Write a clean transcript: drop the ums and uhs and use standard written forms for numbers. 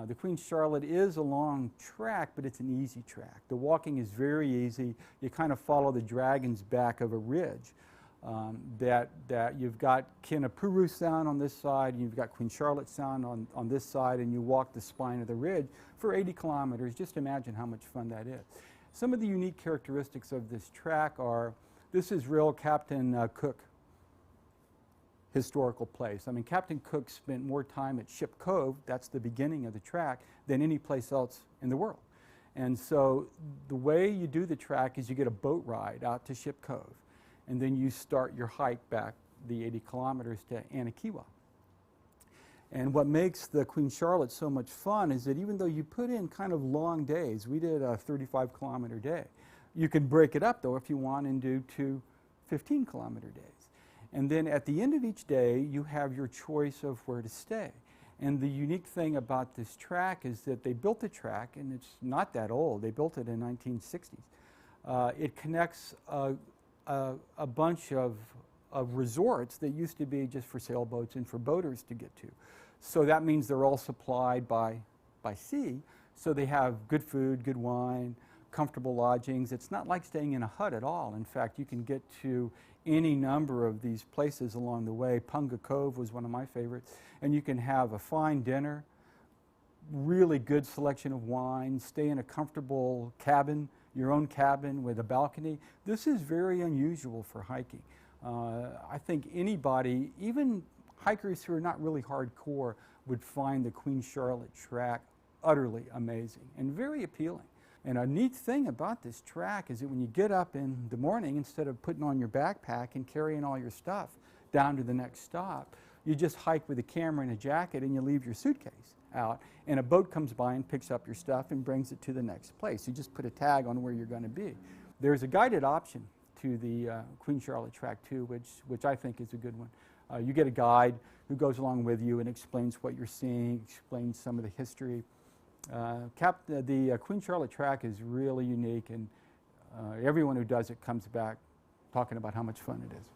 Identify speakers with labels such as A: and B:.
A: The Queen Charlotte is a long track, but it's an easy track. The walking is very easy. You kind of follow the dragon's back of a ridge. That you've got Marlbourough Sound on this side, and you've got Queen Charlotte Sound on this side, and you walk the spine of the ridge for 80 kilometers. Just imagine how much fun that is. Some of the unique characteristics of this track are, this is real Captain Cook historical place. I mean, Captain Cook spent more time at Ship Cove, that's the beginning of the track, than any place else in the world. And so the way you do the track is you get a boat ride out to Ship Cove, and then you start your hike back the 80 kilometers to Anakiwa. And what makes the Queen Charlotte so much fun is that even though you put in kind of long days, we did a 35-kilometer day, you can break it up though if you want and do 2 15-kilometer days. And then at the end of each day, you have your choice of where to stay. And the unique thing about this track is that they built the track, and it's not that old. They built it in 1960s. It connects a bunch of resorts that used to be just for sailboats and for boaters to get to. So that means they're all supplied by sea. So they have good food, good wine, comfortable lodgings. It's not like staying in a hut at all. In fact, you can get to any number of these places along the way. Punga Cove was one of my favorites. And you can have a fine dinner, really good selection of wine, stay in a comfortable cabin, your own cabin with a balcony. This is very unusual for hiking. I think anybody, even hikers who are not really hardcore, would find the Queen Charlotte track utterly amazing and very appealing. And a neat thing about this track is that when you get up in the morning, instead of putting on your backpack and carrying all your stuff down to the next stop, you just hike with a camera and a jacket and you leave your suitcase out, and a boat comes by and picks up your stuff and brings it to the next place. You just put a tag on where you're going to be. There's a guided option to the Queen Charlotte track too, which I think is a good one. You get a guide who goes along with you and explains what you're seeing, explains some of the history. The Queen Charlotte track is really unique, and everyone who does it comes back talking about how much fun it is.